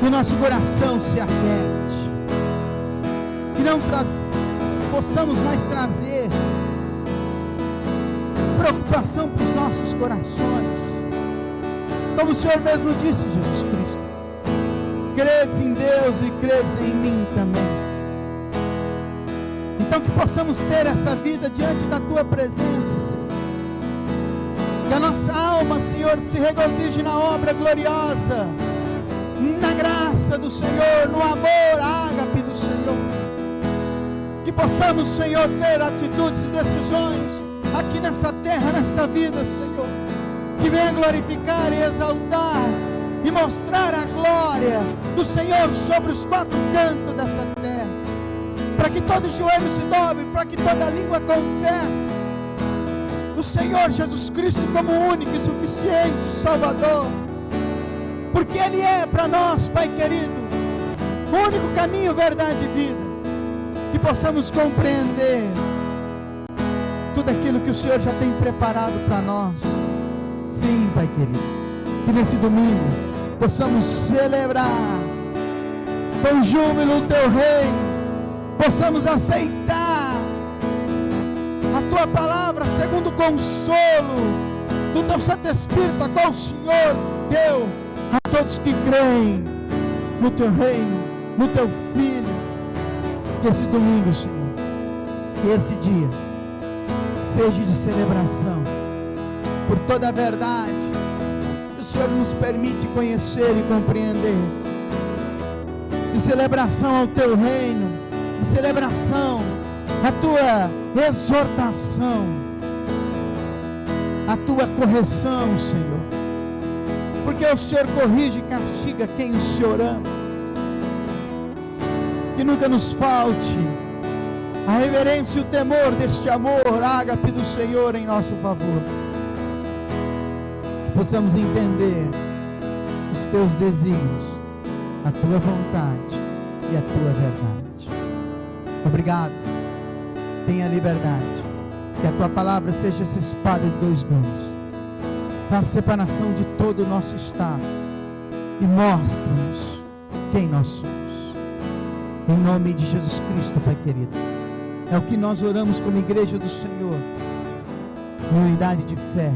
que o nosso coração se aquiete, que não possamos mais trazer preocupação para os nossos corações, como o Senhor mesmo disse, Jesus Cristo: credes em Deus e credes em mim também. Então que possamos ter essa vida diante da Tua presença, Senhor, que a nossa alma, Senhor, se regozije na obra gloriosa, na graça do Senhor, no amor ágape do Senhor, que possamos, Senhor, ter atitudes e decisões aqui nessa terra, nesta vida, Senhor, que venha glorificar e exaltar e mostrar a glória do Senhor sobre os quatro cantos dessa terra, para que todo joelho se dobre, para que toda língua confesse o Senhor Jesus Cristo como único e suficiente Salvador, porque Ele é para nós, Pai querido, o único caminho, verdade e vida. Que possamos compreender tudo aquilo que o Senhor já tem preparado para nós. Sim, Pai querido, que nesse domingo possamos celebrar com júbilo o Teu reino, possamos aceitar a Tua palavra segundo o consolo do Teu Santo Espírito, a qual o Senhor deu a todos que creem no Teu reino, no Teu Filho. Que esse domingo, Senhor, que esse dia seja de celebração por toda a verdade que o Senhor nos permite conhecer e compreender, de celebração ao Teu reino, de celebração à Tua exortação, à Tua correção, Senhor, porque o Senhor corrige e castiga quem o Senhor ama. Que nunca nos falte a reverência e o temor deste amor ágape do Senhor em nosso favor, que possamos entender os Teus desígnios, a Tua vontade e a Tua verdade. Obrigado. Tenha liberdade, que a Tua palavra seja essa espada de dois gumes, faça separação de todo o nosso estado e mostre-nos quem nós somos. Em nome de Jesus Cristo, Pai querido, é o que nós oramos como igreja do Senhor, em unidade de fé,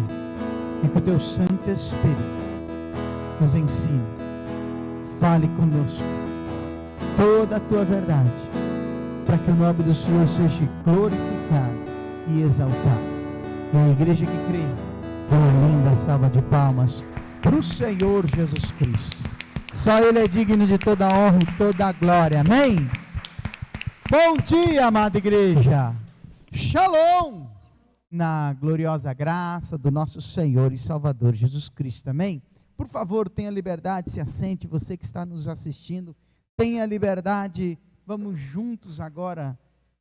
e que o Teu Santo Espírito nos ensine, fale conosco toda a Tua verdade, para que o nome do Senhor seja glorificado e exaltado. E a igreja que crê, dê uma linda salva de palmas para o Senhor Jesus Cristo. Só Ele é digno de toda a honra e toda a glória. Amém? Bom dia, amada igreja. Shalom. Na gloriosa graça do nosso Senhor e Salvador Jesus Cristo. Amém? Por favor, tenha liberdade, se assente. Você que está nos assistindo, tenha liberdade. Vamos juntos agora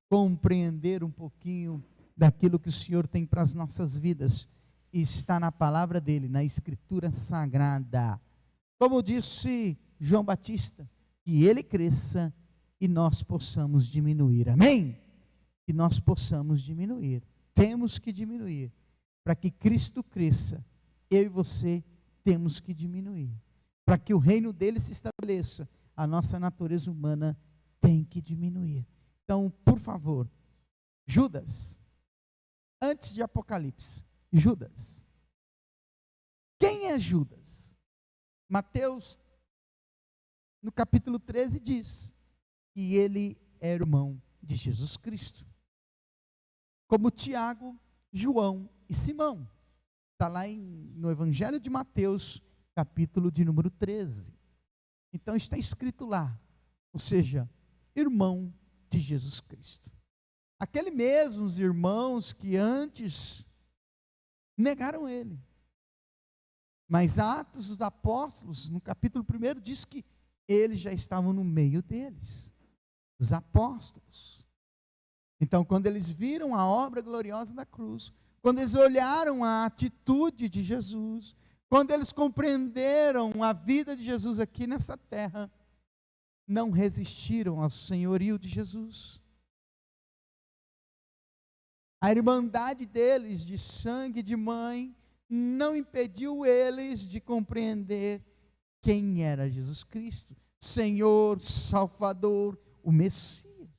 compreender um pouquinho daquilo que o Senhor tem para as nossas vidas. E está na palavra dEle, na Escritura Sagrada. Como disse João Batista, que Ele cresça e nós possamos diminuir. Amém? Que nós possamos diminuir. Temos que diminuir. Para que Cristo cresça, eu e você temos que diminuir. Para que o reino dele se estabeleça, a nossa natureza humana tem que diminuir. Então, por favor, Judas, antes de Apocalipse, Judas. Quem é Judas? Mateus, no capítulo 13, diz que ele é irmão de Jesus Cristo, como Tiago, João e Simão. Está lá no Evangelho de Mateus, capítulo de número 13. Então está escrito lá, ou seja, irmão de Jesus Cristo. Aqueles mesmos irmãos que antes negaram ele. Mas Atos dos Apóstolos, no capítulo 1, diz que eles já estavam no meio deles, dos apóstolos. Então, quando eles viram a obra gloriosa da cruz, quando eles olharam a atitude de Jesus, quando eles compreenderam a vida de Jesus aqui nessa terra, não resistiram ao senhorio de Jesus. A irmandade deles, de sangue de mãe, não impediu eles de compreender quem era Jesus Cristo. Senhor, Salvador, o Messias.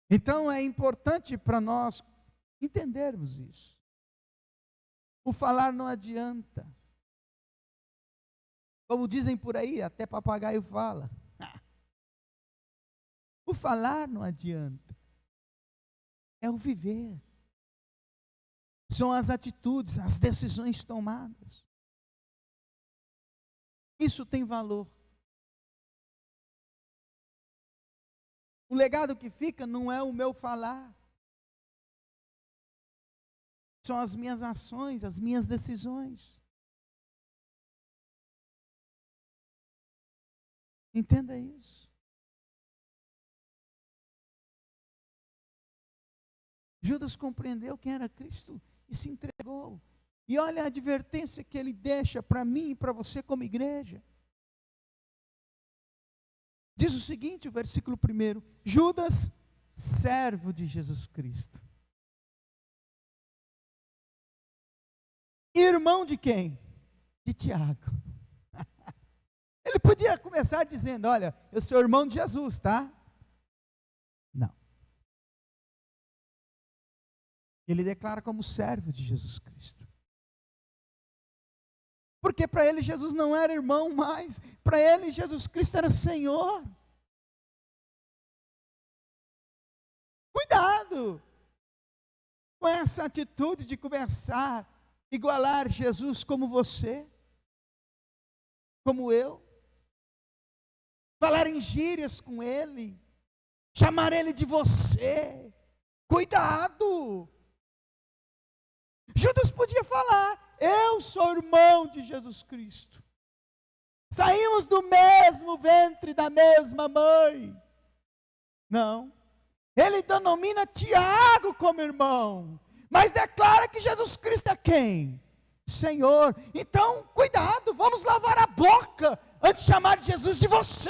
Então é importante para nós entendermos isso. O falar não adianta. Como dizem por aí, até papagaio fala. O falar não adianta. É o viver. São as atitudes, as decisões tomadas. Isso tem valor. O legado que fica não é o meu falar. São as minhas ações, as minhas decisões. Entenda isso. Judas compreendeu quem era Cristo e se entregou. E olha a advertência que ele deixa para mim e para você como igreja. Diz o seguinte, o versículo 1: Judas, servo de Jesus Cristo. Irmão de quem? De Tiago. Ele podia começar dizendo, olha, eu sou irmão de Jesus, tá? Não. Ele declara como servo de Jesus Cristo. Porque para ele Jesus não era irmão mais, para ele Jesus Cristo era Senhor. Cuidado com essa atitude de começar a igualar Jesus como você, como eu, falar em gírias com ele, chamar ele de você. Cuidado! Judas podia falar, eu sou irmão de Jesus Cristo. Saímos do mesmo ventre, da mesma mãe. Não. Ele denomina Tiago como irmão. Mas declara que Jesus Cristo é quem? Senhor. Então, cuidado, vamos lavar a boca antes de chamar Jesus de você.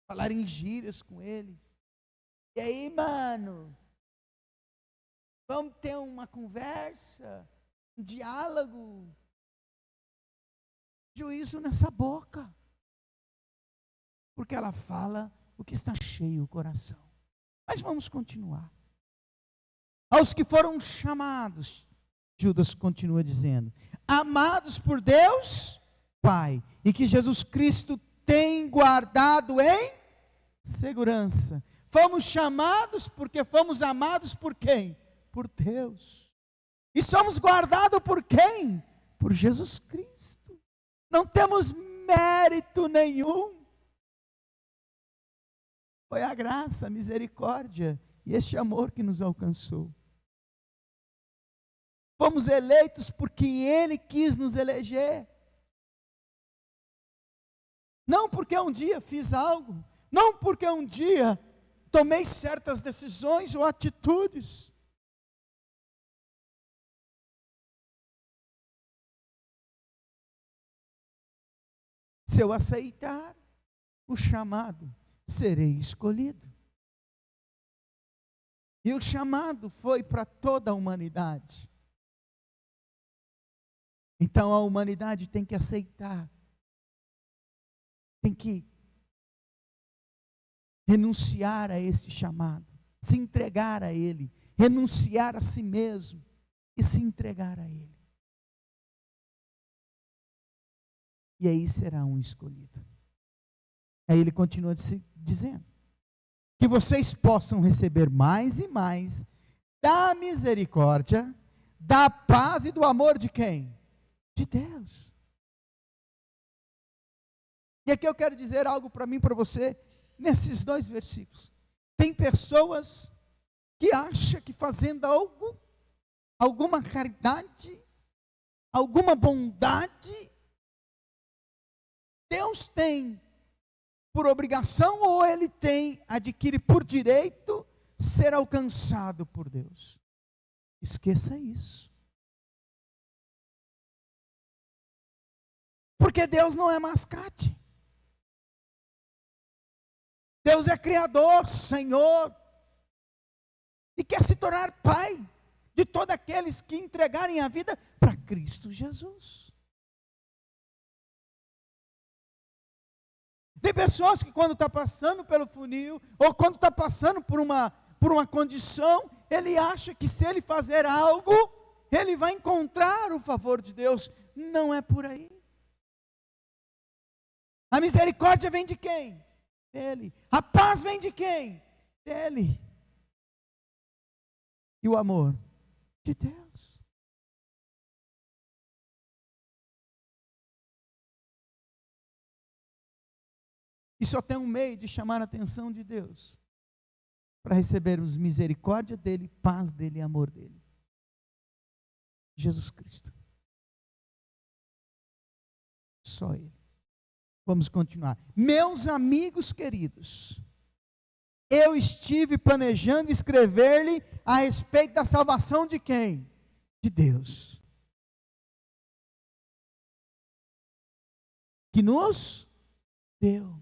Falar em gírias com ele. E aí, mano? Vamos ter uma conversa, um diálogo. Juízo nessa boca. Porque ela fala o que está cheio o coração. Mas vamos continuar. Aos que foram chamados, Judas continua dizendo, amados por Deus, Pai, e que Jesus Cristo tem guardado em segurança. Fomos chamados porque fomos amados por quem? Por Deus. E somos guardados por quem? Por Jesus Cristo. Não temos mérito nenhum. Foi a graça, a misericórdia e este amor que nos alcançou. Fomos eleitos porque Ele quis nos eleger. Não porque um dia fiz algo, não porque um dia tomei certas decisões ou atitudes. Se eu aceitar o chamado, serei escolhido. E o chamado foi para toda a humanidade. Então a humanidade tem que aceitar. Tem que renunciar a esse chamado, se entregar a Ele, renunciar a si mesmo e se entregar a Ele. E aí será um escolhido. Aí ele continua dizendo, que vocês possam receber mais e mais da misericórdia, da paz e do amor de quem? De Deus. E aqui eu quero dizer algo para mim e para você, nesses 2 versículos. Tem pessoas que acham que fazendo algo, alguma caridade, alguma bondade, Deus tem por obrigação ou ele adquire por direito ser alcançado por Deus. Esqueça isso. Porque Deus não é mascate. Deus é Criador, Senhor, e quer se tornar Pai de todos aqueles que entregarem a vida para Cristo Jesus. Tem pessoas que quando está passando pelo funil, ou quando está passando por uma condição, ele acha que se ele fazer algo, ele vai encontrar o favor de Deus. Não é por aí. A misericórdia vem de quem? Dele. A paz vem de quem? Dele. E o amor? De Deus. E só tem um meio de chamar a atenção de Deus, para recebermos misericórdia dele, paz dele e amor dele. Jesus Cristo. Só Ele. Vamos continuar. Meus amigos queridos, eu estive planejando escrever-lhe a respeito da salvação de quem? De Deus. Que nos deu.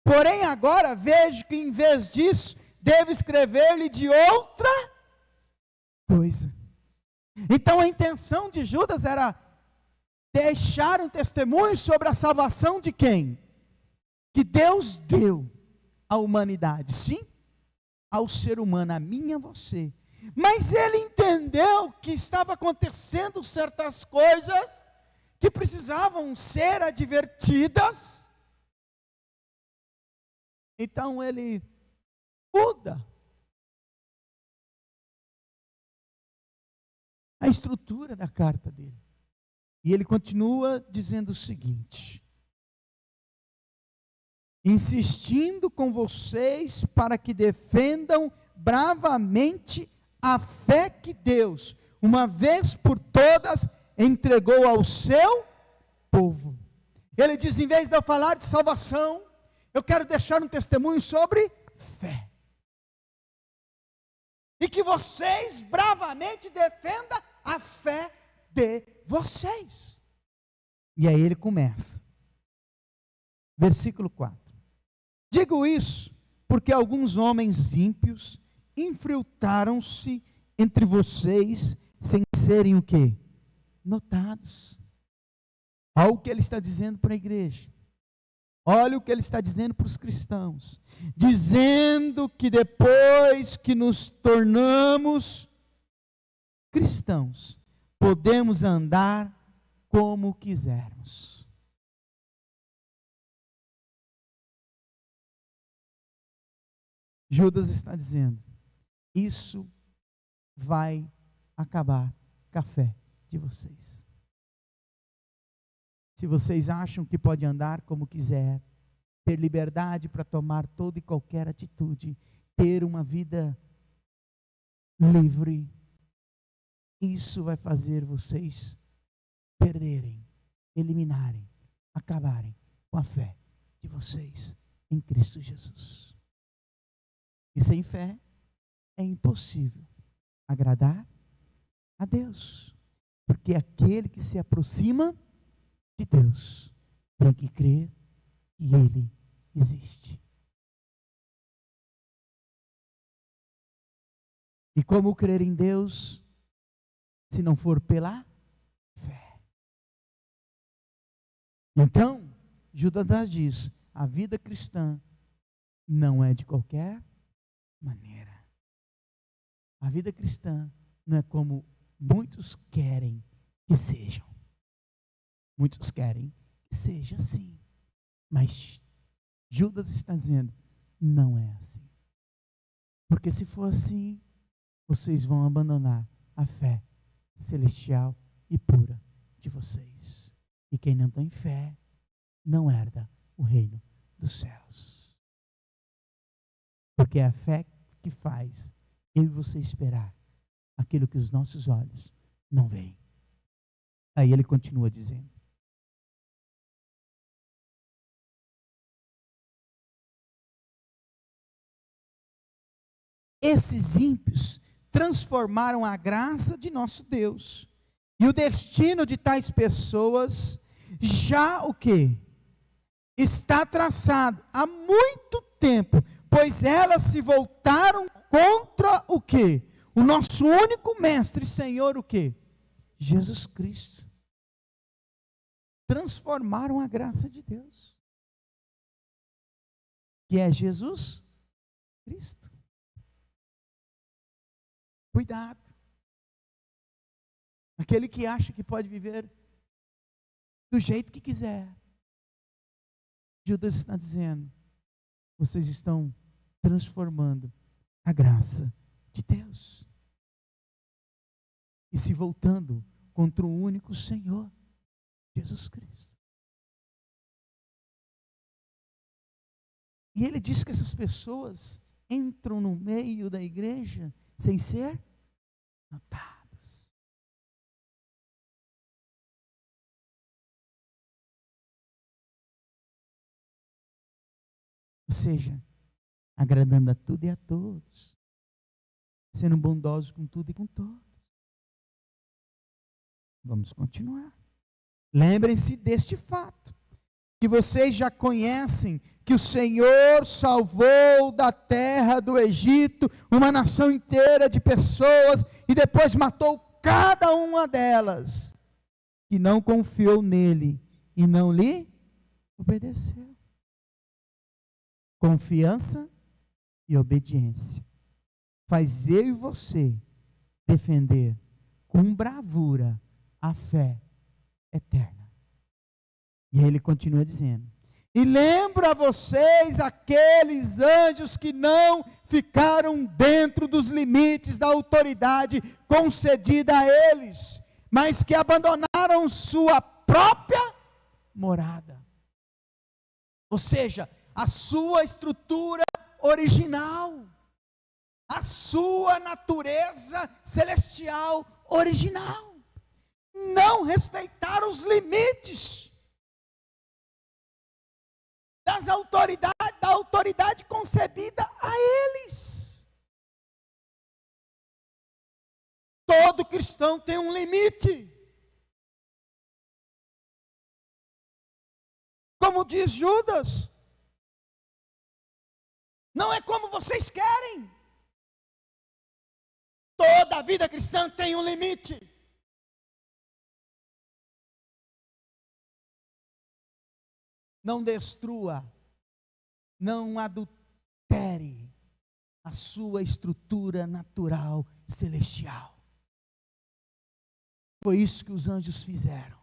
Porém agora vejo que em vez disso, devo escrever-lhe de outra coisa. Então a intenção de Judas era deixar um testemunho sobre a salvação de quem? Que Deus deu à humanidade, sim, ao ser humano, a mim e a você. Mas ele entendeu que estava acontecendo certas coisas que precisavam ser advertidas. Então ele muda a estrutura da carta dele. E ele continua dizendo o seguinte: insistindo com vocês para que defendam bravamente a fé que Deus, uma vez por todas, entregou ao seu povo. Ele diz, em vez de eu falar de salvação, eu quero deixar um testemunho sobre fé. E que vocês bravamente defendam a fé de vocês. E aí ele começa. Versículo 4. Digo isso porque alguns homens ímpios infiltraram-se entre vocês sem serem o quê? Notados. Olha o que ele está dizendo para a igreja. Olha o que ele está dizendo para os cristãos. Dizendo que depois que nos tornamos cristãos, podemos andar como quisermos. Judas está dizendo, isso vai acabar com a fé de vocês. Se vocês acham que pode andar como quiser, ter liberdade para tomar toda e qualquer atitude, ter uma vida livre, isso vai fazer vocês perderem, eliminarem, acabarem com a fé de vocês em Cristo Jesus. E sem fé é impossível agradar a Deus, porque aquele que se aproxima de Deus tem que crer que Ele existe. E como crer em Deus, se não for pela fé? Então, Judas diz, a vida cristã não é de qualquer maneira. A vida cristã não é como muitos querem que sejam. Muitos querem que seja assim. Mas Judas está dizendo, não é assim. Porque se for assim, vocês vão abandonar a fé celestial e pura de vocês. E quem não tem fé, não herda o reino dos céus. Porque é a fé que faz eu e você esperar aquilo que os nossos olhos não veem. Aí ele continua dizendo, esses ímpios transformaram a graça de nosso Deus. E o destino de tais pessoas já o quê? Está traçado há muito tempo, pois elas se voltaram contra o quê? o nosso único mestre e Senhor, o quê? Jesus Cristo. Transformaram a graça de Deus, que é Jesus Cristo. Cuidado. Aquele que acha que pode viver do jeito que quiser. Judas está dizendo, vocês estão transformando a graça de Deus. E se voltando contra o único Senhor, Jesus Cristo. E ele diz que essas pessoas entram no meio da igreja sem ser notados. Ou seja, agradando a tudo e a todos, sendo bondosos com tudo e com todos. Vamos continuar. Lembrem-se deste fato, que vocês já conhecem, que o Senhor salvou da terra do Egito uma nação inteira de pessoas e depois matou cada uma delas, que não confiou nele e não lhe obedeceu. Confiança e obediência faz eu e você defender com bravura a fé eterna. E ele continua dizendo, e lembro a vocês aqueles anjos que não ficaram dentro dos limites da autoridade concedida a eles, mas que abandonaram sua própria morada. Ou seja, a sua estrutura original, a sua natureza celestial original. Não respeitaram os limites da autoridade concebida a eles. Todo cristão tem um limite. Como diz Judas, não é como vocês querem. Toda a vida cristã tem um limite. Não destrua, não adultere a sua estrutura natural celestial. Foi isso que os anjos fizeram.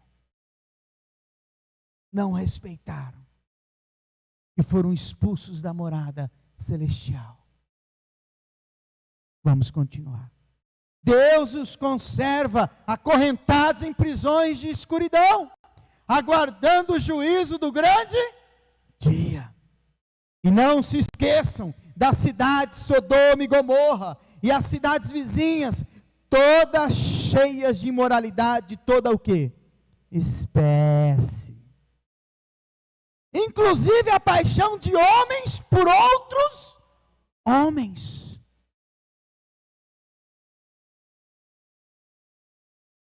Não respeitaram e foram expulsos da morada celestial. Vamos continuar. Deus os conserva acorrentados em prisões de escuridão, aguardando o juízo do grande dia. E não se esqueçam das cidades Sodoma e Gomorra e as cidades vizinhas, todas cheias de imoralidade, toda o quê? Espécie. Inclusive a paixão de homens por outros homens.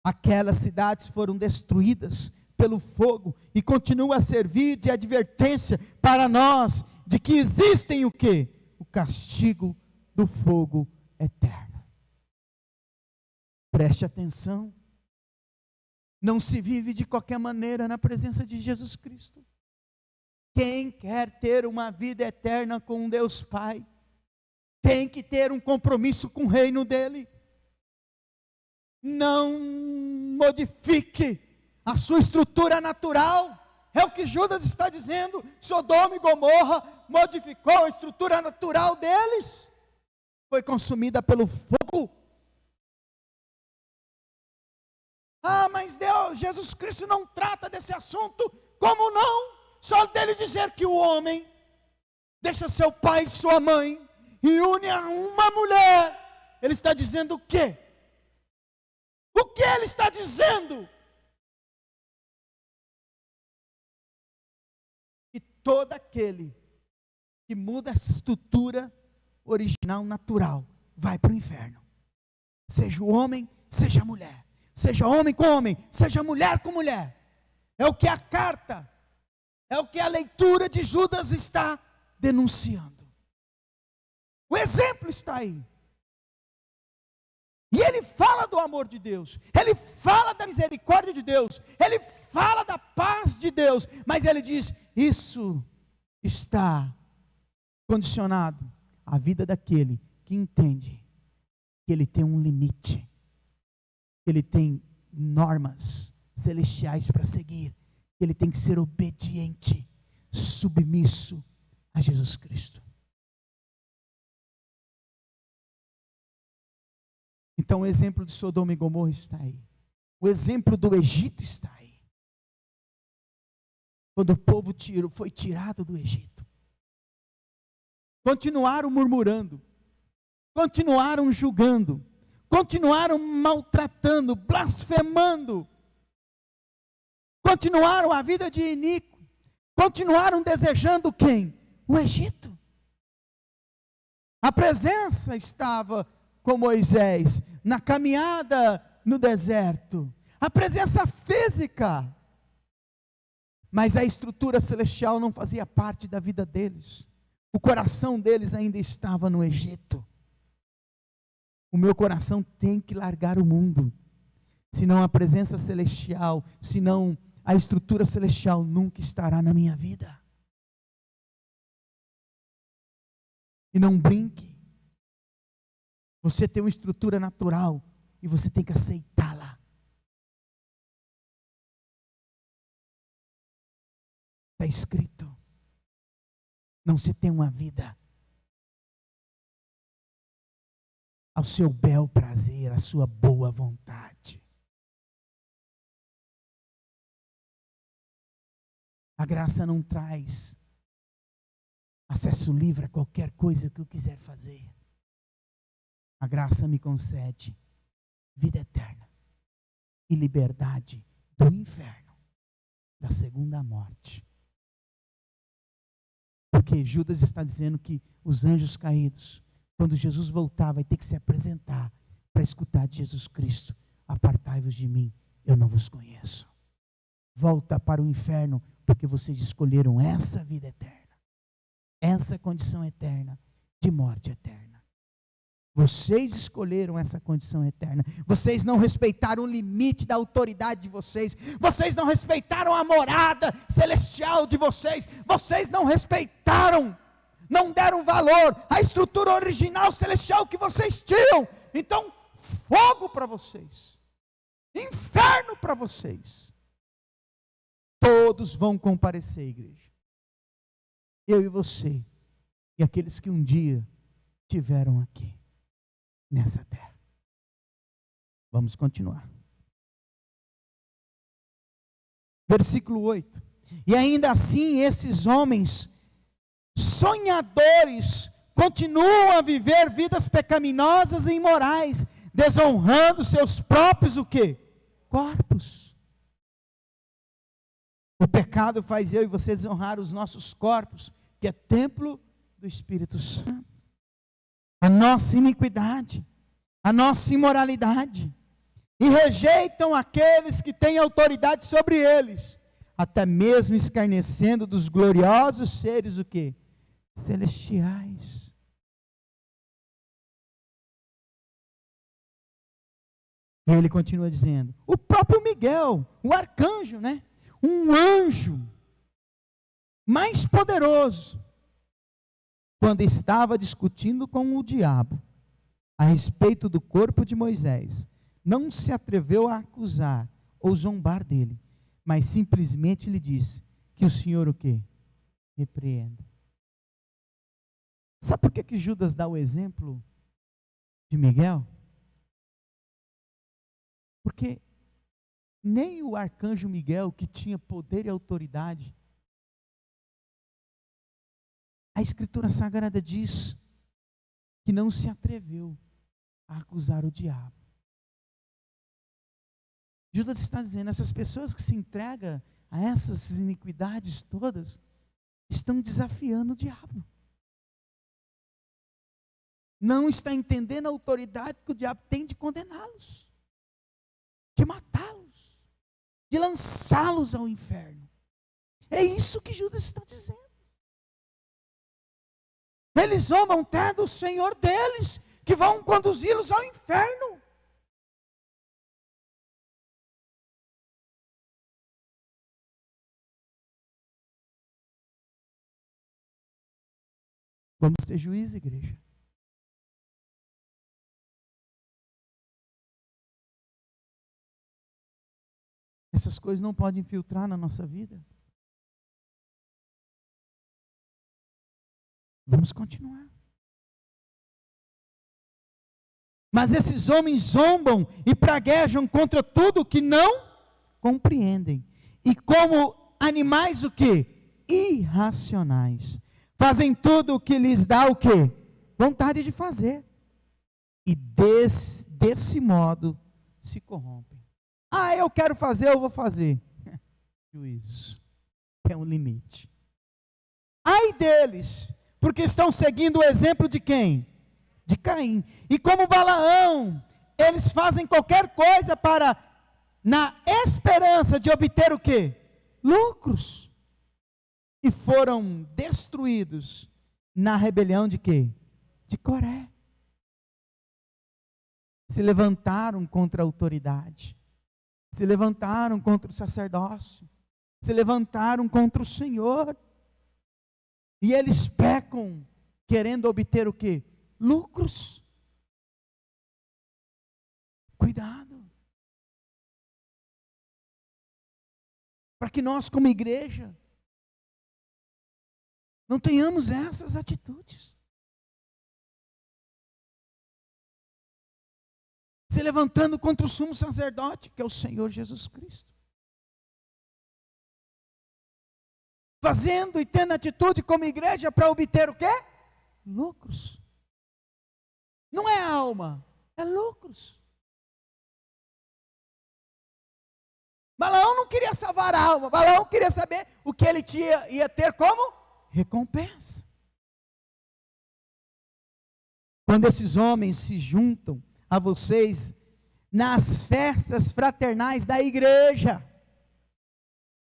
Aquelas cidades foram destruídas pelo fogo e continua a servir de advertência para nós de que existem o quê? O castigo do fogo eterno. Preste atenção. Não se vive de qualquer maneira na presença de Jesus Cristo. Quem quer ter uma vida eterna com Deus Pai, tem que ter um compromisso com o reino dele. Não modifique a sua estrutura natural. É o que Judas está dizendo. Sodoma e Gomorra modificou a estrutura natural deles. Foi consumida pelo fogo. Ah, mas Deus, Jesus Cristo não trata desse assunto. Como não? Só dele dizer que o homem deixa seu pai e sua mãe e une a uma mulher. Ele está dizendo o quê? O que ele está dizendo? Que todo aquele que muda essa estrutura original, natural, vai para o inferno. Seja o homem, seja a mulher. Seja homem com homem, seja mulher com mulher. É o que a carta, é o que a leitura de Judas está denunciando. O exemplo está aí. E ele fala do amor de Deus, ele fala da misericórdia de Deus, ele fala da paz de Deus, mas ele diz: isso está condicionado à vida daquele que entende que ele tem um limite, que ele tem normas celestiais para seguir, que ele tem que ser obediente, submisso a Jesus Cristo. Então o exemplo de Sodoma e Gomorra está aí. O exemplo do Egito está aí. Quando o povo foi tirado do Egito, continuaram murmurando, continuaram julgando, continuaram maltratando, blasfemando, continuaram a vida de iníquo, continuaram desejando quem? O Egito. A presença estava com Moisés na caminhada no deserto, a presença física, mas a estrutura celestial não fazia parte da vida deles. O coração deles ainda estava no Egito. O meu coração tem que largar o mundo, senão a presença celestial, senão a estrutura celestial nunca estará na minha vida. E não brinque. Você tem uma estrutura natural e você tem que aceitá-la. Está escrito: não se tem uma vida ao seu bel prazer, à sua boa vontade. A graça não traz acesso livre a qualquer coisa que eu quiser fazer. A graça me concede vida eterna e liberdade do inferno, da segunda morte. Porque Judas está dizendo que os anjos caídos, quando Jesus voltar, vai ter que se apresentar para escutar de Jesus Cristo: apartai-vos de mim, eu não vos conheço. Volta para o inferno, porque vocês escolheram essa vida eterna, essa condição eterna de morte eterna. Vocês escolheram essa condição eterna. Vocês não respeitaram o limite da autoridade de vocês. Vocês não respeitaram a morada celestial de vocês. Vocês não respeitaram, não deram valor à estrutura original celestial que vocês tinham. Então, fogo para vocês, inferno para vocês. Todos vão comparecer, igreja. Eu e você, e aqueles que um dia estiveram aqui nessa terra. Vamos continuar. Versículo 8. E ainda assim esses homens sonhadores continuam a viver vidas pecaminosas e imorais, desonrando seus próprios o quê? Corpos. O pecado faz eu e você desonrar os nossos corpos, que é templo do Espírito Santo. A nossa iniquidade, a nossa imoralidade, e rejeitam aqueles que têm autoridade sobre eles, até mesmo escarnecendo dos gloriosos seres o quê? Celestiais. E ele continua dizendo, o próprio Miguel, o arcanjo, né? Um anjo mais poderoso, quando estava discutindo com o diabo a respeito do corpo de Moisés, não se atreveu a acusar ou zombar dele, mas simplesmente lhe disse que o Senhor o quê? Repreenda. Sabe por que Judas dá o exemplo de Miguel? Porque nem o arcanjo Miguel, que tinha poder e autoridade, a Escritura Sagrada diz que não se atreveu a acusar o diabo. Judas está dizendo, essas pessoas que se entregam a essas iniquidades todas, estão desafiando o diabo. Não está entendendo a autoridade que o diabo tem de condená-los, de matá-los, de lançá-los ao inferno. É isso que Judas está dizendo. Eles zombam até do Senhor deles, que vão conduzi-los ao inferno. Vamos ter juízo, igreja. Essas coisas não podem infiltrar na nossa vida. Vamos continuar. Mas esses homens zombam e praguejam contra tudo que não compreendem. E como animais o quê? Irracionais. Fazem tudo o que lhes dá o quê? Vontade de fazer. E desse modo se corrompem. Ah, eu quero fazer, eu vou fazer. Juízo. Tem um limite. Ai deles, porque estão seguindo o exemplo de quem? De Caim. E como Balaão, eles fazem qualquer coisa para, na esperança de obter o quê? Lucros. E foram destruídos na rebelião de quê? De Coré. Se levantaram contra a autoridade. Se levantaram contra o sacerdócio. Se levantaram contra o Senhor. E eles pecam, querendo obter o quê? Lucros. Cuidado. Para que nós, como igreja, não tenhamos essas atitudes. Se levantando contra o sumo sacerdote, que é o Senhor Jesus Cristo. Fazendo e tendo atitude como igreja para obter o quê? Lucros. Não é alma, é lucros. Balaão não queria salvar a alma, Balaão queria saber o que ele ia ter como recompensa. Quando esses homens se juntam a vocês nas festas fraternais da igreja,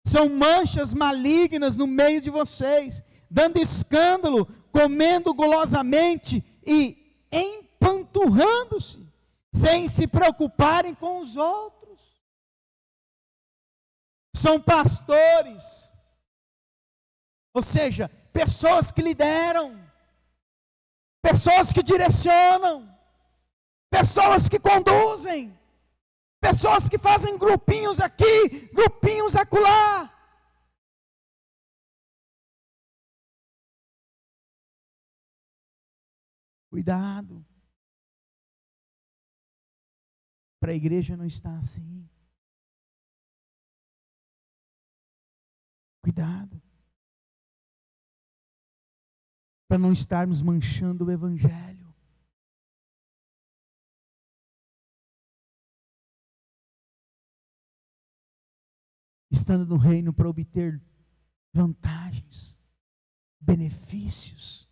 são manchas malignas no meio de vocês, dando escândalo, comendo golosamente e empanturrando-se, sem se preocuparem com os outros. São pastores, ou seja, pessoas que lideram, pessoas que direcionam, pessoas que conduzem, pessoas que fazem grupinhos aqui, grupinhos acolá. Cuidado, para a igreja não estar assim. Cuidado, para não estarmos manchando o evangelho. Estando no reino para obter vantagens, benefícios.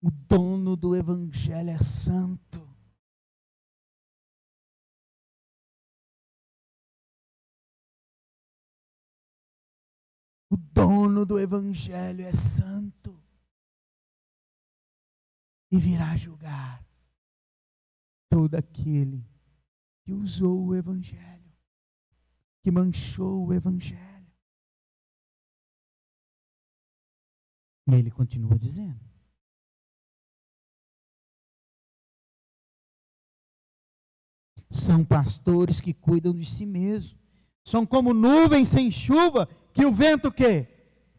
O dono do evangelho é santo. O dono do evangelho é santo. E virá julgar todo aquele que usou o evangelho, que manchou o evangelho. E ele continua dizendo: são pastores que cuidam de si mesmos. São como nuvens sem chuva, que o vento o quê?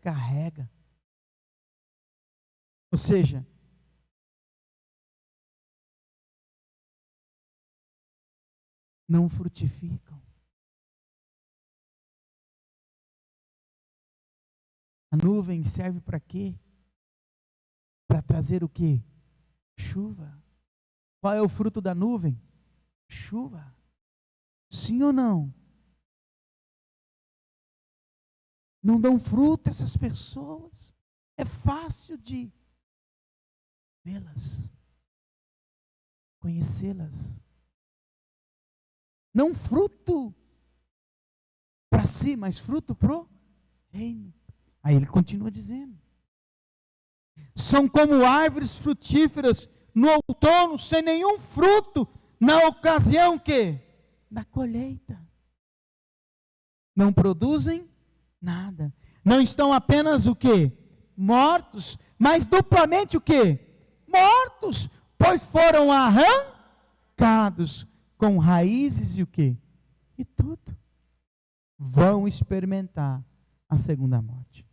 Carrega. Ou seja, não frutificam. A nuvem serve para quê? Para trazer o quê? Chuva. Qual é o fruto da nuvem? Chuva. Sim ou não? Não dão fruto essas pessoas. É fácil de vê-las, conhecê-las. Não fruto para si, mas fruto para o reino. Aí ele continua dizendo: são como árvores frutíferas no outono, sem nenhum fruto, na ocasião que? Da colheita. Não produzem nada. Não estão apenas o quê? Mortos, mas duplamente o quê? Mortos, pois foram arrancados com raízes e o quê? E tudo. Vão experimentar a segunda morte.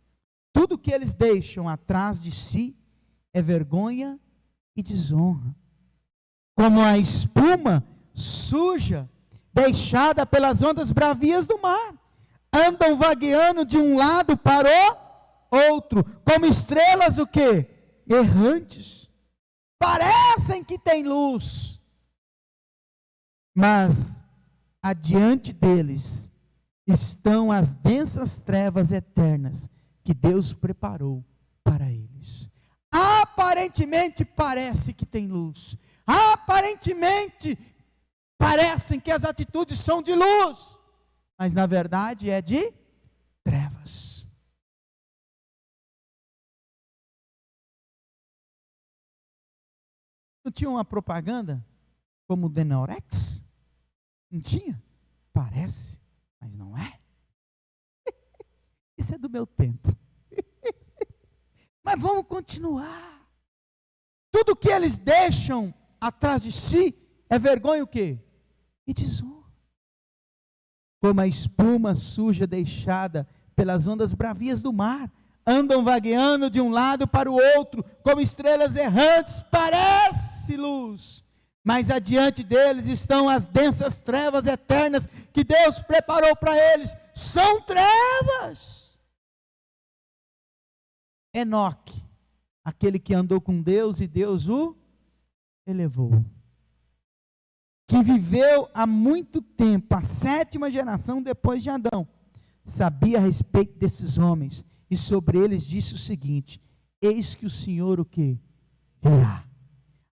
Tudo que eles deixam atrás de si é vergonha e desonra. Como a espuma suja, deixada pelas ondas bravias do mar. Andam vagueando de um lado para o outro, como estrelas o quê? Errantes. Parecem que têm luz, mas adiante deles estão as densas trevas eternas que Deus preparou para eles. Aparentemente parece que tem luz. Aparentemente parecem que as atitudes são de luz, mas na verdade é de trevas. Não tinha uma propaganda como o Denorex? Não tinha? Parece, mas não é. Isso é do meu tempo. Mas vamos continuar. Tudo que eles deixam atrás de si é vergonha o quê? E desonra. Como a espuma suja deixada pelas ondas bravias do mar, andam vagueando de um lado para o outro, como estrelas errantes, parece luz, mas adiante deles estão as densas trevas eternas que Deus preparou para eles. São trevas. Enoque, aquele que andou com Deus e Deus o elevou, que viveu há muito tempo, a 7ª geração depois de Adão, sabia a respeito desses homens, e sobre eles disse o seguinte: eis que o Senhor o que? Virá,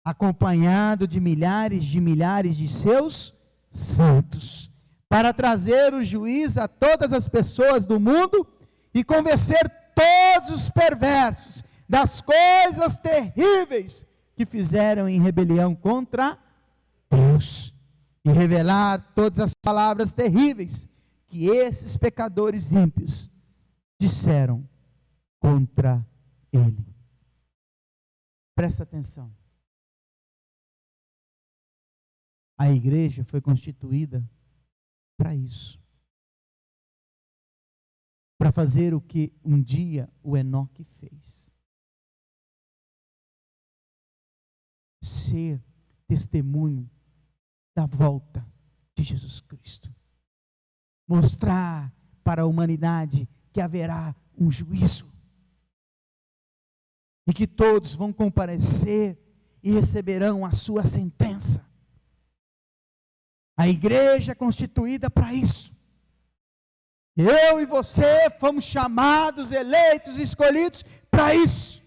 acompanhado de milhares de seus santos, para trazer o juízo a todas as pessoas do mundo, e convencer todos os perversos das coisas terríveis que fizeram em rebelião contra Deus, e revelar todas as palavras terríveis que esses pecadores ímpios disseram contra ele. Presta atenção. A igreja foi constituída para isso. Para fazer o que um dia o Enoque fez. Ser testemunho da volta de Jesus Cristo. Mostrar para a humanidade que haverá um juízo. E que todos vão comparecer e receberão a sua sentença. A igreja é constituída para isso. Eu e você fomos chamados, eleitos, escolhidos para isso.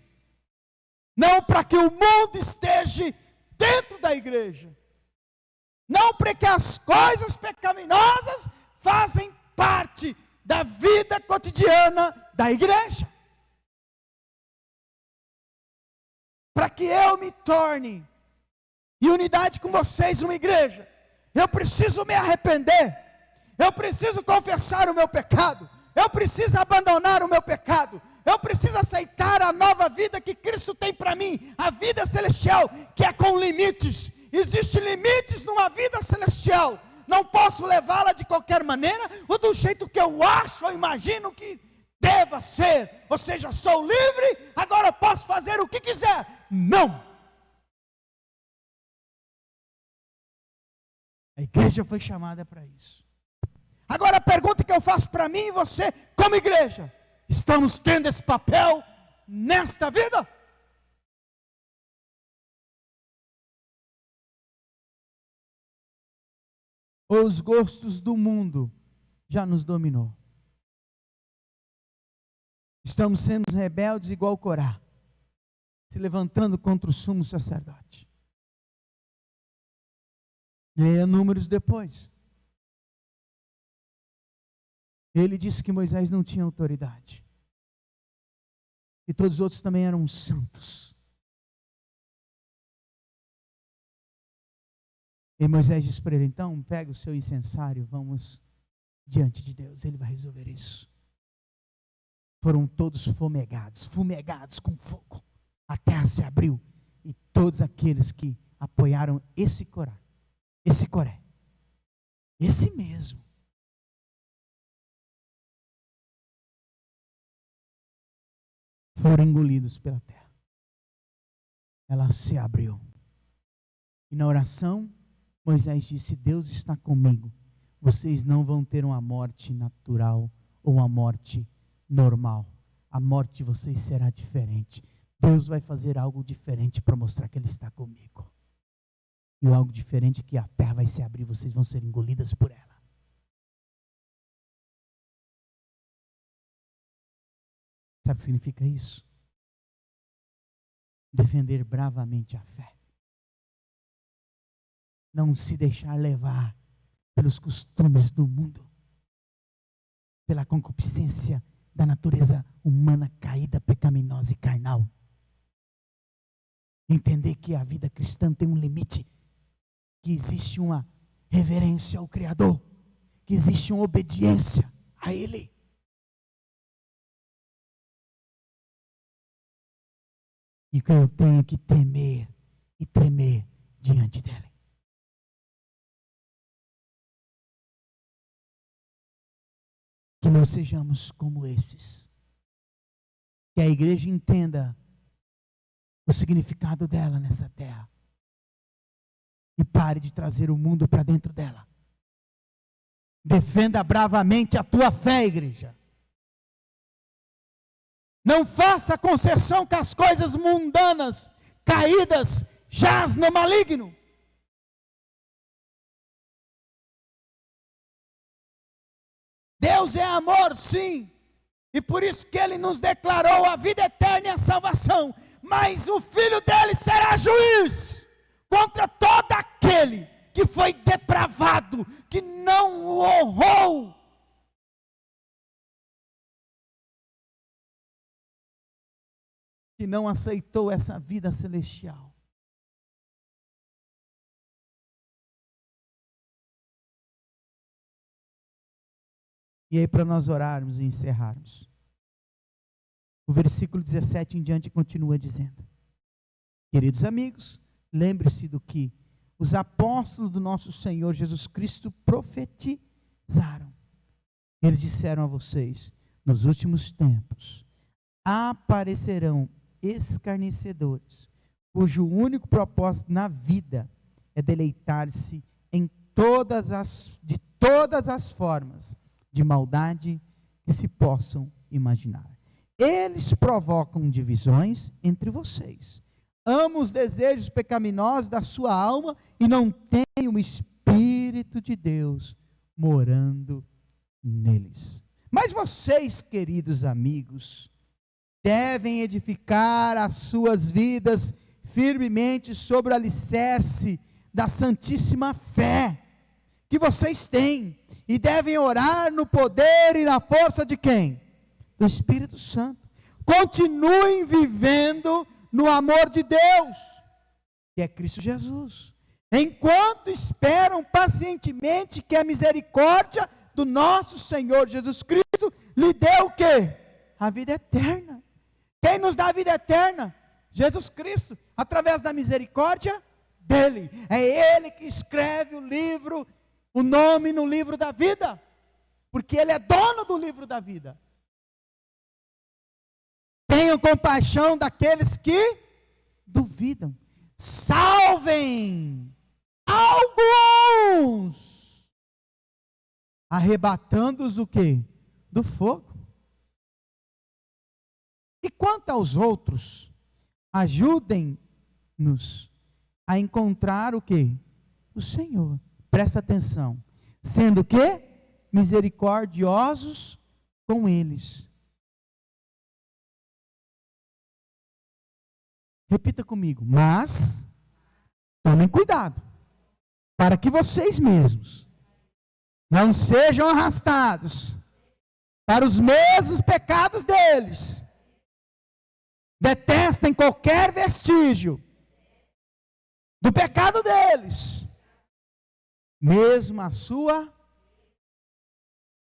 Não para que o mundo esteja dentro da igreja. Não para que as coisas pecaminosas fazem parte da vida cotidiana da igreja. Para que eu me torne, em unidade com vocês, uma igreja, eu preciso me arrepender, eu preciso confessar o meu pecado, eu preciso abandonar o meu pecado, eu preciso aceitar a nova vida que Cristo tem para mim, a vida celestial, que é com limites. Existem limites numa vida celestial, não posso levá-la de qualquer maneira, ou do jeito que eu acho, ou imagino que deva ser, ou seja, sou livre, agora posso fazer o que quiser. Não! A igreja foi chamada para isso. Agora a pergunta que eu faço para mim e você, como igreja, estamos tendo esse papel nesta vida? Ou os gostos do mundo já nos dominou? Estamos sendo rebeldes igual Corá, se levantando contra o sumo sacerdote. Leia Números depois. Ele disse que Moisés não tinha autoridade. E todos os outros também eram santos. E Moisés disse para ele: então, pega o seu incensário, vamos diante de Deus, Ele vai resolver isso. foram todos fumegados com fogo. A terra se abriu e todos aqueles que apoiaram esse coré, esse mesmo, foram engolidos pela terra. Ela se abriu. E na oração, Moisés disse: Deus está comigo. Vocês não vão ter uma morte natural ou uma morte normal. A morte de vocês será diferente. Deus vai fazer algo diferente para mostrar que Ele está comigo. E o algo diferente é que a terra vai se abrir, vocês vão ser engolidas por ela. Sabe o que significa isso? Defender bravamente a fé. Não se deixar levar pelos costumes do mundo, pela concupiscência da natureza humana caída, pecaminosa e carnal. Entender que a vida cristã tem um limite, que existe uma reverência ao Criador, que existe uma obediência a Ele. E que eu tenho que temer e tremer diante dEle. Que não sejamos como esses. Que a igreja entenda o significado dela nessa terra. E pare de trazer o mundo para dentro dela. Defenda bravamente a tua fé, igreja. Não faça concessão com as coisas mundanas, caídas, jaz no maligno. Deus é amor, sim, e por isso que Ele nos declarou a vida eterna e a salvação, mas o Filho dele será juiz contra todo aquele que foi depravado, que não o honrou. Que não aceitou essa vida celestial. E aí, para nós orarmos e encerrarmos, o versículo 17 em diante continua dizendo: queridos amigos, lembre-se do que os apóstolos do nosso Senhor Jesus Cristo profetizaram. Eles disseram a vocês: nos últimos tempos aparecerão escarnecedores, cujo único propósito na vida é deleitar-se em todas as formas de maldade que se possam imaginar. Eles provocam divisões entre vocês, amam os desejos pecaminosos da sua alma e não têm o Espírito de Deus morando neles. Mas vocês, queridos amigos, devem edificar as suas vidas firmemente sobre o alicerce da santíssima fé que vocês têm, e devem orar no poder e na força de quem? Do Espírito Santo. Continuem vivendo no amor de Deus, que é Cristo Jesus, enquanto esperam pacientemente que a misericórdia do nosso Senhor Jesus Cristo lhe dê o quê? A vida eterna. Quem nos dá a vida eterna? Jesus Cristo, através da misericórdia dele. É Ele que escreve o nome no livro da vida, porque Ele é dono do livro da vida. Tenham compaixão daqueles que duvidam. Salvem alguns, arrebatando-os do quê? Do fogo. E quanto aos outros, ajudem-nos a encontrar o quê? O Senhor. Presta atenção. Sendo que misericordiosos com eles. Repita comigo. Mas tomem cuidado, para que vocês mesmos não sejam arrastados para os mesmos pecados deles. Detestem qualquer vestígio do pecado deles, mesmo a sua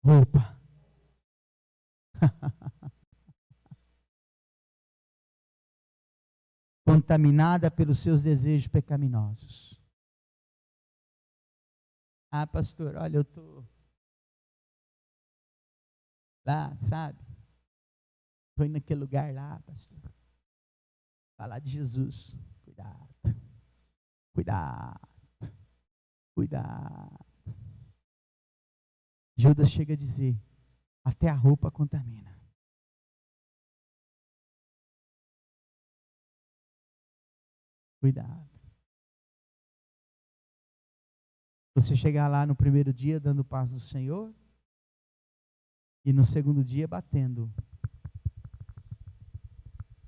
roupa. contaminada pelos seus desejos pecaminosos. Ah, pastor, olha, eu estou lá, sabe? Estou indo naquele lugar lá, pastor. Falar de Jesus. Cuidado. Cuidado. Cuidado. Judas chega a dizer, até a roupa contamina. Cuidado. Você chegar lá no primeiro dia dando paz do Senhor e no segundo dia batendo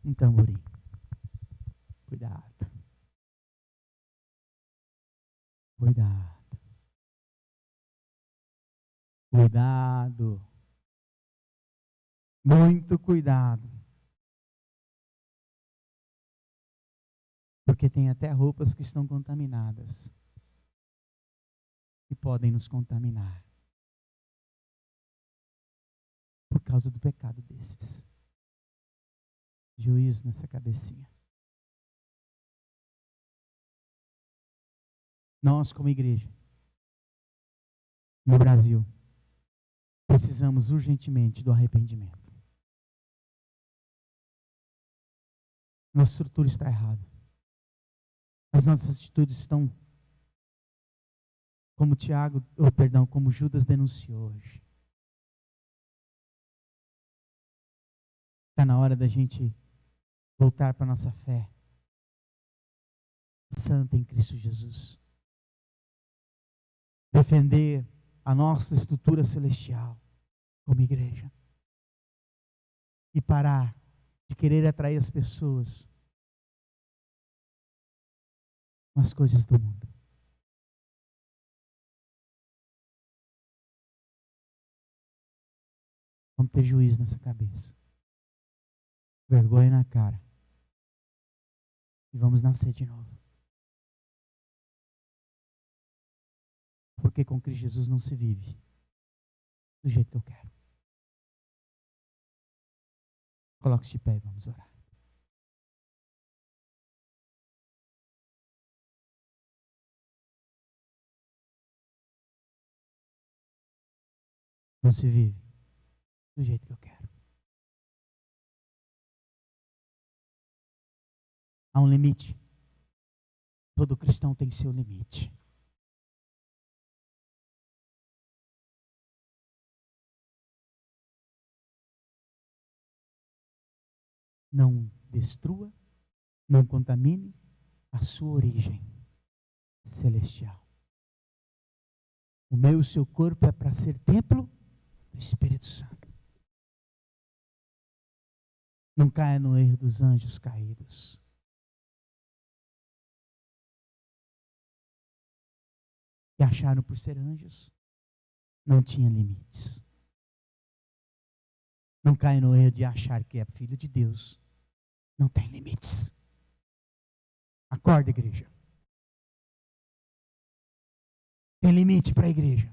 um tamborim. Cuidado. Cuidado. Cuidado. Muito cuidado. Porque tem até roupas que estão contaminadas. E podem nos contaminar. Por causa do pecado desses. Juízo nessa cabecinha. Nós, como igreja, no Brasil, precisamos urgentemente do arrependimento. Nossa estrutura está errada. As nossas atitudes estão, como Judas denunciou hoje. Está na hora da gente voltar para a nossa fé santa em Cristo Jesus. Defender a nossa estrutura celestial como igreja. E parar de querer atrair as pessoas com as coisas do mundo. Vamos ter juízo nessa cabeça. Vergonha na cara. E vamos nascer de novo. Porque com Cristo Jesus não se vive do jeito que eu quero. Coloque-se de pé e vamos orar. Não se vive do jeito que eu quero. Há um limite. Todo cristão tem seu limite. Não destrua, não contamine a sua origem celestial. O meu e o seu corpo é para ser templo do Espírito Santo. Não caia no erro dos anjos caídos. Que acharam por ser anjos, não tinha limites. Não caia no erro de achar que é filho de Deus. Não tem limites. Acorda, igreja. Tem limite para a igreja.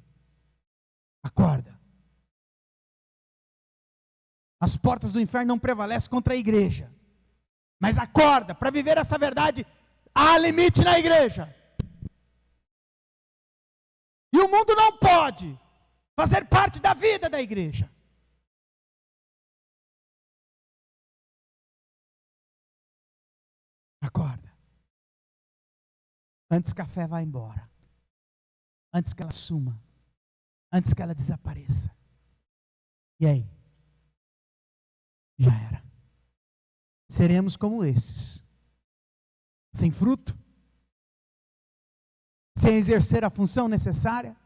Acorda. As portas do inferno não prevalecem contra a igreja. Mas acorda, para viver essa verdade, há limite na igreja. E o mundo não pode fazer parte da vida da igreja. Acorda. Antes que a fé vá embora. Antes que ela suma. Antes que ela desapareça. E aí? Já era. Seremos como esses. Sem fruto. Sem exercer a função necessária.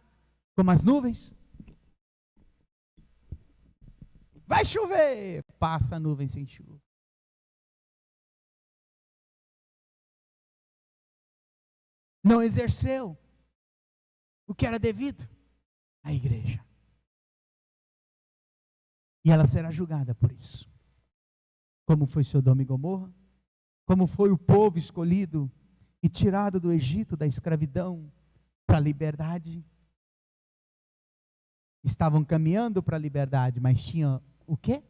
Como as nuvens. Vai chover. Passa a nuvem sem chuva. Não exerceu o que era devido à igreja. E ela será julgada por isso. Como foi Sodoma e Gomorra, como foi o povo escolhido e tirado do Egito, da escravidão, para a liberdade. Estavam caminhando para a liberdade, mas tinham o quê?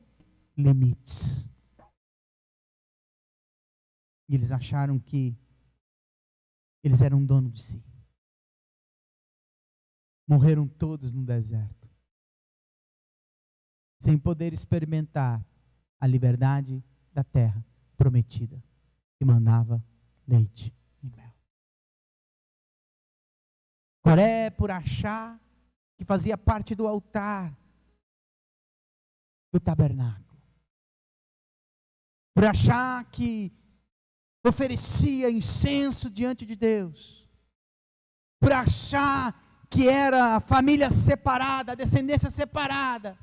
Limites. E eles acharam que eles eram dono de si. Morreram todos no deserto, sem poder experimentar a liberdade da terra prometida, que mandava leite e mel. Coré, por achar que fazia parte do altar do tabernáculo, por achar que oferecia incenso diante de Deus, por achar que era a família separada, a descendência separada,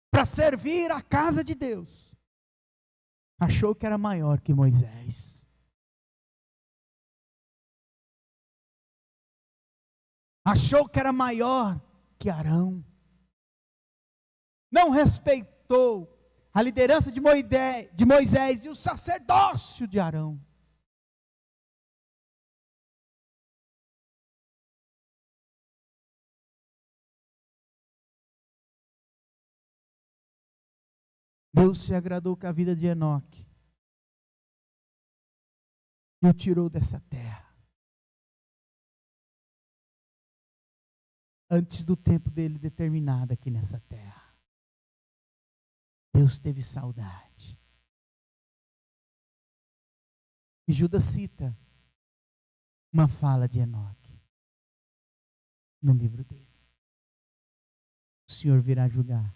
para servir a casa de Deus, achou que era maior que Moisés. Achou que era maior que Arão. Não respeitou a liderança de Moisés e o sacerdócio de Arão. Deus se agradou com a vida de Enoque e o tirou dessa terra antes do tempo dele determinado aqui nessa terra. Deus teve saudade. E Judas cita uma fala de Enoque no livro dele. O Senhor virá julgar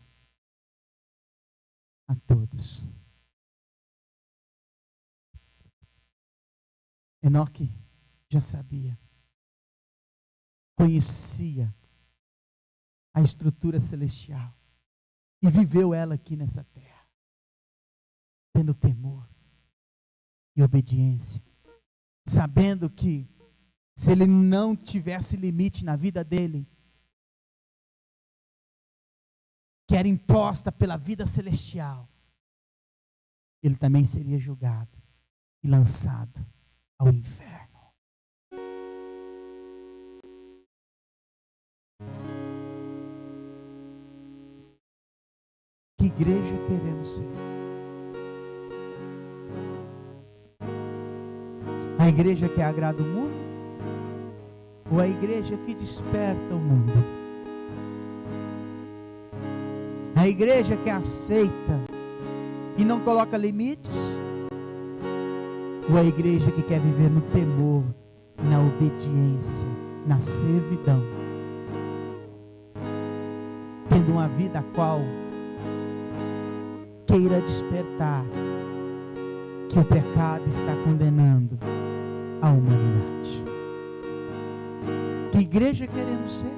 a todos. Enoque já sabia, conhecia a estrutura celestial e viveu ela aqui nessa terra, tendo temor e obediência, sabendo que se ele não tivesse limite na vida dele, que era imposta pela vida celestial, ele também seria julgado e lançado ao inferno. Que igreja queremos ser? A igreja que agrada o mundo? Ou a igreja que desperta o mundo? A igreja que aceita e não coloca limites? Ou a igreja que quer viver no temor, na obediência, na servidão, tendo uma vida a qual queira despertar que o pecado está condenando a humanidade? Que igreja queremos ser?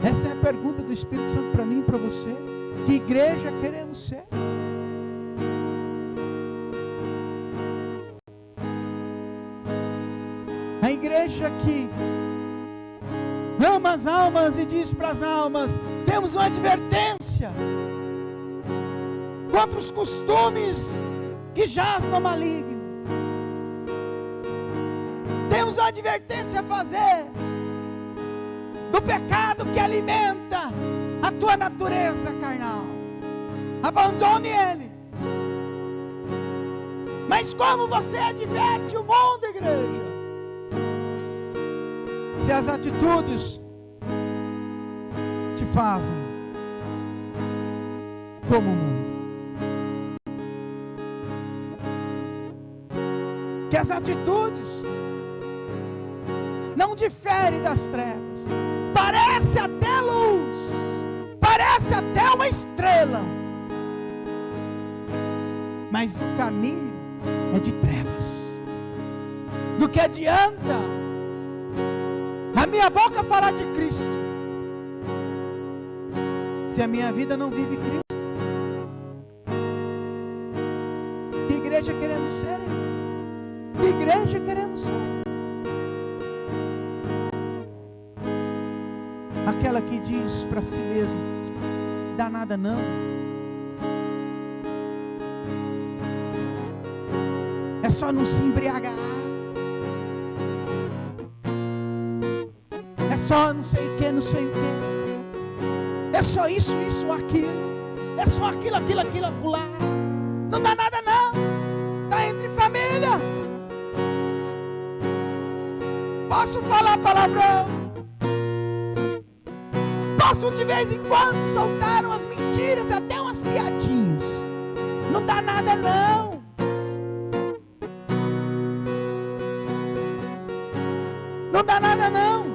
Essa é a pergunta do Espírito Santo para mim e para você. Que igreja queremos ser? A igreja que ama as almas e diz para as almas: temos uma advertência contra os costumes que jaz no maligno. Temos uma advertência a fazer do pecado que alimenta a tua natureza carnal. Abandone ele. Mas como você adverte o mundo, igreja? Se as atitudes te fazem como o mundo. Que as atitudes não diferem das trevas. Parece até luz, parece até uma estrela, mas o caminho é de trevas. Do que adianta a minha boca falar de Cristo, se a minha vida não vive Cristo? Que igreja queremos ser? Que igreja queremos ser? Aquela que diz para si mesmo: dá nada não, é só não se embriagar, é só não sei o que, não sei o que, é só isso ou aquilo. É só aquilo, acolá. Não dá nada não. Está entre família. Posso falar palavrão. Posso de vez em quando soltar umas mentiras, até umas piadinhas. Não dá nada não. Não dá nada não.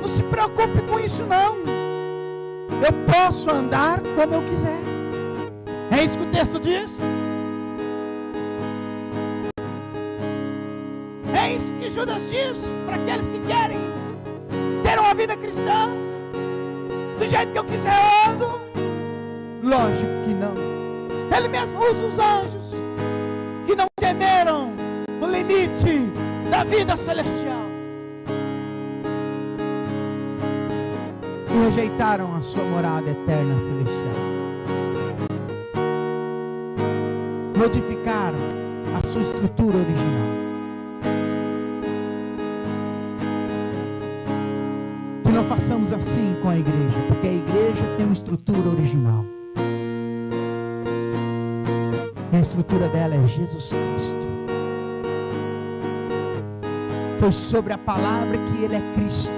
Não se preocupe com isso não. Eu posso andar como eu quiser. É isso que o texto diz. É isso que Judas diz para aqueles que querem ter uma vida cristã. Do jeito que eu quiser eu ando. Lógico que não. Ele mesmo usa os anjos que não temeram o limite da vida celestial e rejeitaram a sua morada eterna celestial. Modificaram a sua estrutura original. Que não façamos assim com a igreja, porque a igreja tem uma estrutura original. E a estrutura dela é Jesus Cristo. Foi sobre a palavra que Ele é Cristo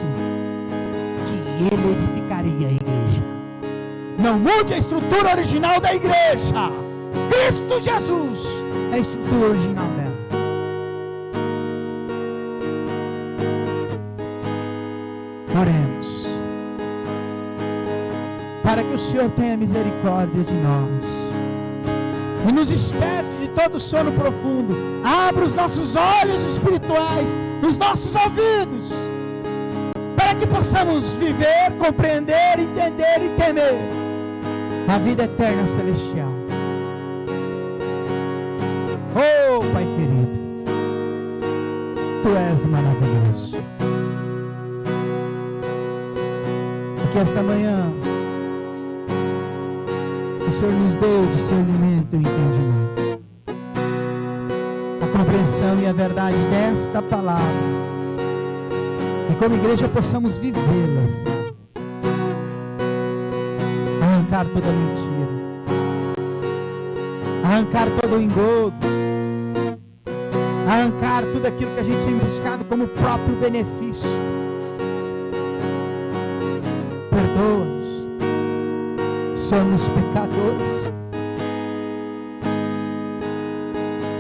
que Ele edificaria a igreja. Não mude a estrutura original da igreja. Cristo Jesus é a estrutura original dela. Oremos para que o Senhor tenha misericórdia de nós e nos desperte de todo sono profundo. Abra os nossos olhos espirituais, os nossos ouvidos, para que possamos viver, compreender, entender e temer a vida eterna celestial. Oh, Pai querido, Tu és maravilhoso. Porque esta manhã o Senhor nos deu o discernimento e o entendimento, a compreensão e a verdade desta palavra, e como igreja possamos vivê-la, Senhor. Arrancar toda mentira, arrancar todo o engodo, arrancar tudo aquilo que a gente tem buscado como próprio benefício. Perdoa-nos. Somos pecadores.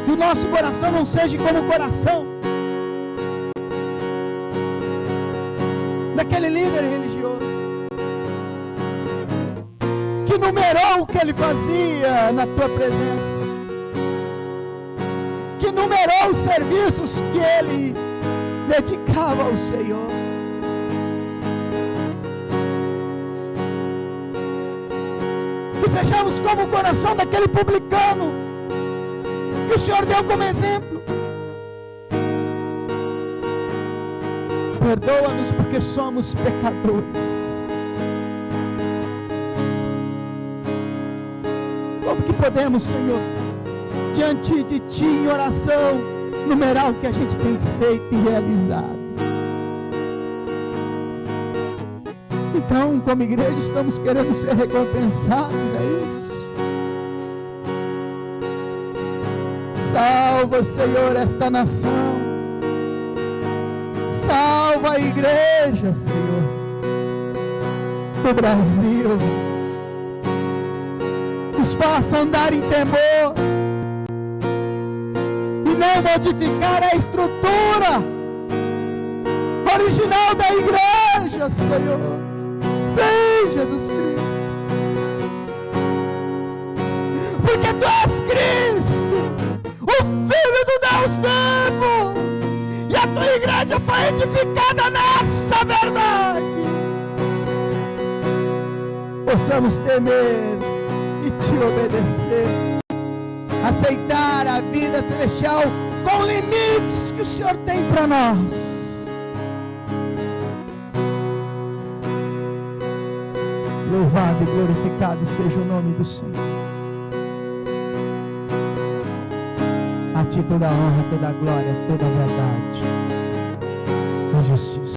Que o nosso coração não seja como o coração daquele líder religioso que numerou o que ele fazia na tua presença, que numerou os serviços que ele dedicava ao Senhor. Que sejamos como o coração daquele publicano que o Senhor deu como exemplo. Perdoa-nos porque somos pecadores. Como que podemos, Senhor, diante de Ti em oração, numerar o que a gente tem feito e realizado? Então, como igreja, estamos querendo ser recompensados, é isso. Salva, Senhor, esta nação. Salva a igreja, Senhor, do Brasil. Nos faça andar em temor e não modificar a estrutura original da igreja, Senhor. Sim, Jesus Cristo, porque Tu és Cristo, o Filho do Deus vivo, e a Tua igreja foi edificada nessa verdade. Possamos temer e Te obedecer, aceitar a vida celestial com limites que o Senhor tem para nós. Louvado e glorificado seja o nome do Senhor. A Ti toda a honra, toda a glória, toda a verdade e justiça.